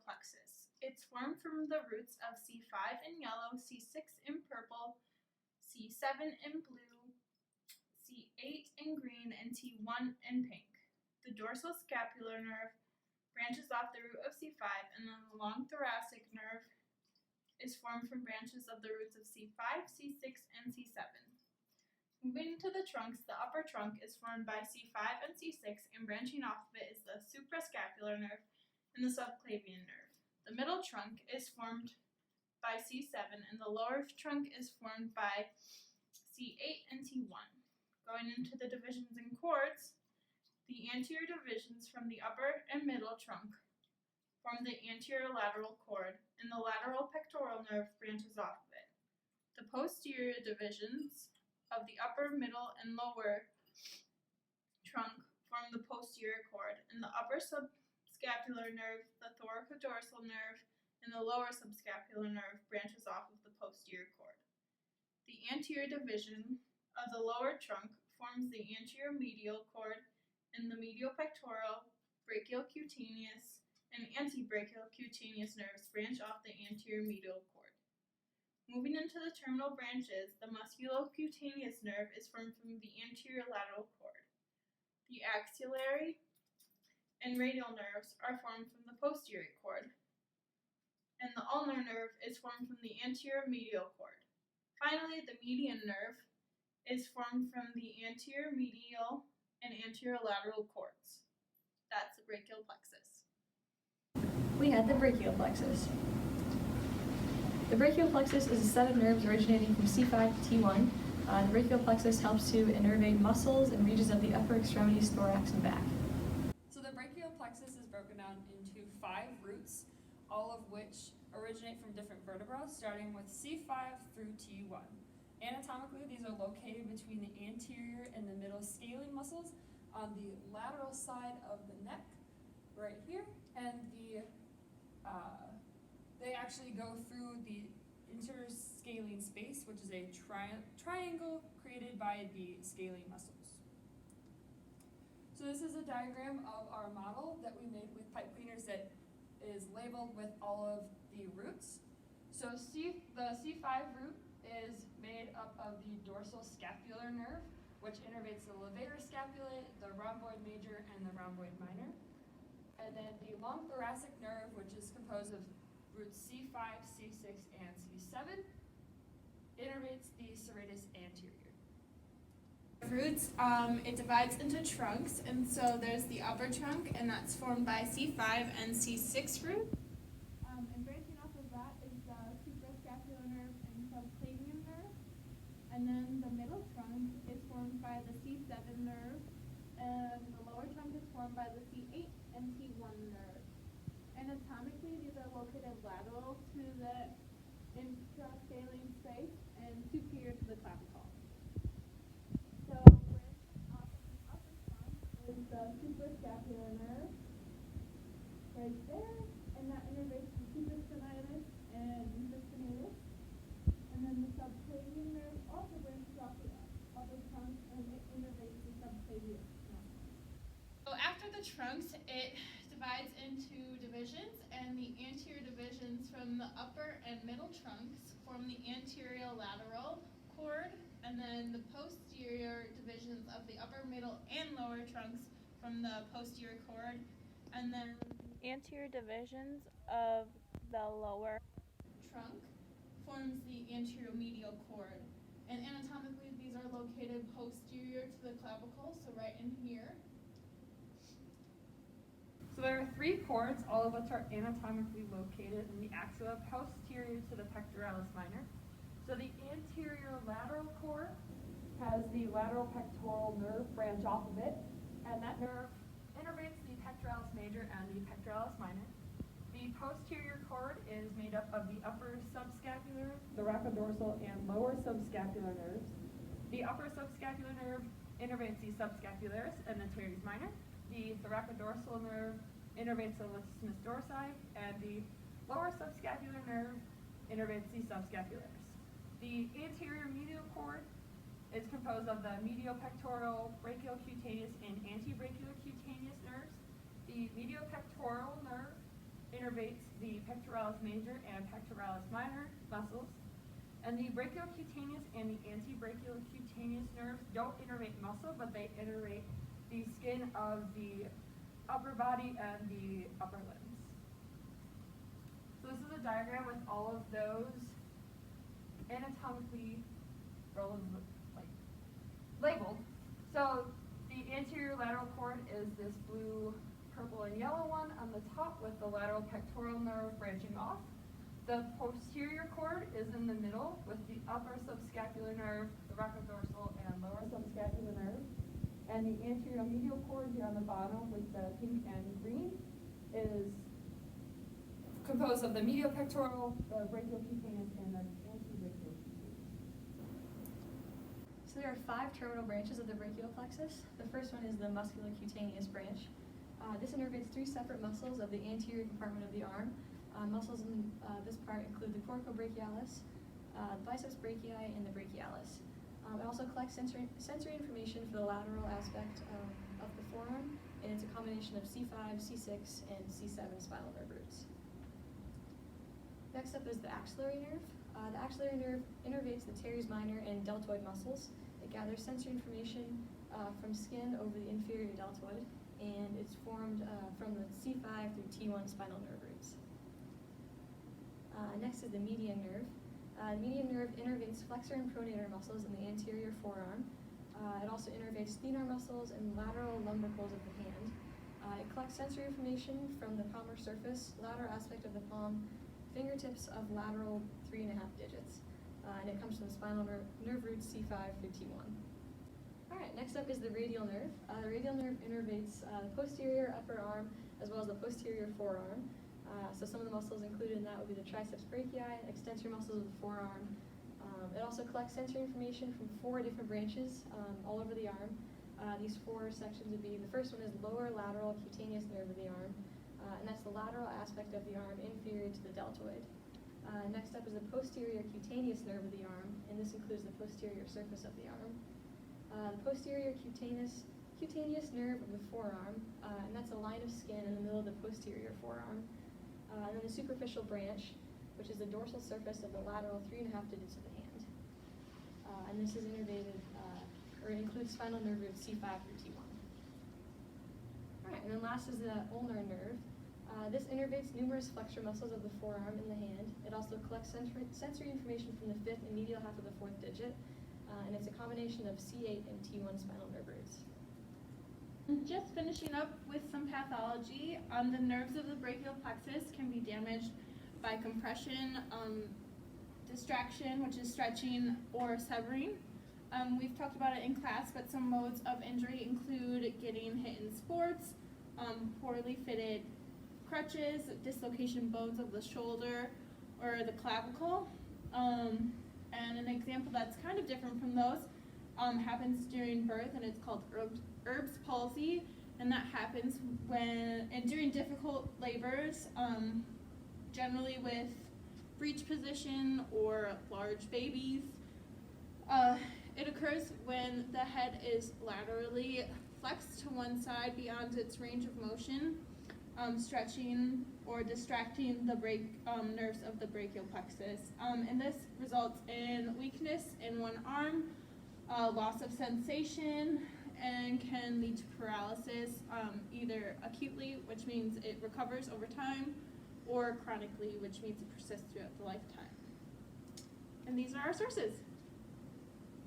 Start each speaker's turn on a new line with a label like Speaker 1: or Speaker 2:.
Speaker 1: brachial plexus. It's formed from the roots of C5 in yellow, C6 in purple, C7 in blue, C8 in green, and T1 in pink. The dorsal scapular nerve branches off the root of C5, and then the long thoracic nerve is formed from branches of the roots of C5, C6, and C7. Moving into the trunks, the upper trunk is formed by C5 and C6, and branching off of it is the suprascapular nerve and the subclavian nerve. The middle trunk is formed by C7, and the lower trunk is formed by C8 and T1. Going into the divisions and chords, the anterior divisions from the upper and middle trunk form the anterior lateral chord, and the lateral pectoral nerve branches off of it. The posterior divisions of the upper, middle, and lower trunk form the posterior chord, and the upper subscapular nerve, the thoracodorsal nerve, and the lower subscapular nerve branches off of the posterior chord. The anterior division of the lower trunk forms the anterior medial chord, and the medial pectoral, brachial cutaneous, and antebrachial cutaneous nerves branch off the anterior medial chord. Moving into the terminal branches, the musculocutaneous nerve is formed from the anterior lateral chord. The axillary and radial nerves are formed from the posterior chord, and the ulnar nerve is formed from the anterior medial chord. Finally, the median nerve is formed from the anterior medial and anterior lateral chords. That's the brachial plexus.
Speaker 2: We had the brachial plexus. The brachial plexus is a set of nerves originating from C5 to T1. The brachial plexus helps to innervate muscles and regions of the upper extremities, thorax, and back.
Speaker 3: So the brachial plexus is broken down into 5 roots, all of which originate from different vertebrae, starting with C5 through T1. Anatomically, these are located between the anterior and the middle scalene muscles on the lateral side of the neck, right here, and they actually go through the interscalene space, which is a triangle created by the scalene muscles. So this is a diagram of our model that we made with pipe cleaners that is labeled with all of the roots. So the C5 root is made up of the dorsal scapular nerve, which innervates the levator scapulae, the rhomboid major, and the rhomboid minor. And then the long thoracic nerve, which is composed of roots C5, C6, and C7, innervates the serratus anterior.
Speaker 1: Roots, it divides into trunks, and so there's the upper trunk, and that's formed by C5 and C6 root. And branching off of that is the suprascapular nerve and subclavian nerve. And then the middle trunk is formed by the C7 nerve, and the lower trunk is formed by the C8 and T1 nerve. Anatomically, these are located lateral to the intrascalene space and superior to the clavicle. So, branching off of the upper trunk is the suprascapular nerve, right there, and that innervates the supraspinatus and infraspinatus. And then the subclavian nerve also branches off the upper trunk, and it innervates the subclavian nerve. So after the trunks, it divides into divisions, and the anterior divisions from the upper and middle trunks form the anterior lateral chord, and then the posterior divisions of the upper, middle, and lower trunks from the posterior chord, and then the anterior divisions of the lower trunk forms the anterior medial chord. And anatomically, these are located posterior to the clavicle, so right in here.
Speaker 3: So there are 3 chords, all of which are anatomically located in the axilla posterior to the pectoralis minor. So the anterior lateral chord has the lateral pectoral nerve branch off of it, and that nerve innervates the pectoralis major and the pectoralis minor. The posterior chord is made up of the upper subscapular, thoracodorsal, and lower subscapular nerves. The upper subscapular nerve innervates the subscapularis and the teres minor. The thoracodorsal nerve innervates the latissimus dorsi, and the lower subscapular nerve innervates the subscapularis. The anterior medial chord is composed of the medial-pectoral, brachial-cutaneous, and antebrachial-cutaneous nerves. The medial-pectoral nerve innervates pectoralis major and pectoralis minor muscles. And the brachiocutaneous and the antebrachiocutaneous nerves don't innervate muscle, but they innervate the skin of the upper body and the upper limbs. So this is a diagram with all of those anatomically labeled. So the anterior lateral cord is this blue, purple, and yellow one on the top with the lateral pectoral nerve branching off. The posterior cord is in the middle with the upper subscapular nerve, the rhaccodorsal, and lower subscapular nerve. And the anterior medial cord here on the bottom with the pink and green is composed of the medial pectoral, the brachiocutaneous, and the antebrachiocutaneous.
Speaker 2: So there are 5 terminal branches of the brachial plexus. The first one is the musculocutaneous branch. This innervates 3 separate muscles of the anterior compartment of the arm. Muscles in this part include the coracobrachialis, biceps brachii, and the brachialis. It also collects sensory information for the lateral aspect of the forearm, and it's a combination of C5, C6, and C7 spinal nerve roots. Next up is the axillary nerve. The axillary nerve innervates the teres minor and deltoid muscles. It gathers sensory information from skin over the inferior deltoid, and it's formed from the C5 through T1 spinal nerve roots. Next is the median nerve. The median nerve innervates flexor and pronator muscles in the anterior forearm. It also innervates thenar muscles and lateral lumbricals of the hand. It collects sensory information from the palmar surface, lateral aspect of the palm, fingertips of lateral 3.5 digits. And it comes from the spinal nerve roots C5 through T1. Alright, next up is the radial nerve. The radial nerve innervates the posterior upper arm as well as the posterior forearm. So some of the muscles included in that would be the triceps brachii, extensor muscles of the forearm. It also collects sensory information from 4 different branches all over the arm. These 4 sections would be, the first one is lower lateral cutaneous nerve of the arm, and that's the lateral aspect of the arm inferior to the deltoid. Next up is the posterior cutaneous nerve of the arm, and this includes the posterior surface of the arm. The posterior cutaneous nerve of the forearm, and that's a line of skin in the middle of the posterior forearm. And then the superficial branch, which is the dorsal surface of the lateral 3.5 digits of the hand. And this is innervated, or it includes spinal nerve roots C5 through T1. Alright, and then last is the ulnar nerve. This innervates numerous flexor muscles of the forearm and the hand. It also collects sensory information from the 5th and medial half of the 4th digit. And it's a combination of C8 and T1 spinal nerve roots.
Speaker 1: Just finishing up with some pathology, the nerves of the brachial plexus can be damaged by compression, distraction, which is stretching, or severing. We've talked about it in class, but some modes of injury include getting hit in sports, poorly fitted crutches, dislocation bones of the shoulder or the clavicle. And an example that's kind of different from those happens during birth, and it's called Erb's palsy, and that happens during difficult labors, generally with breech position or large babies. It occurs when the head is laterally flexed to one side beyond its range of motion, stretching or distracting the nerves of the brachial plexus. And this results in weakness in one arm, loss of sensation, and can lead to paralysis, either acutely, which means it recovers over time, or chronically, which means it persists throughout the lifetime. And these are our sources.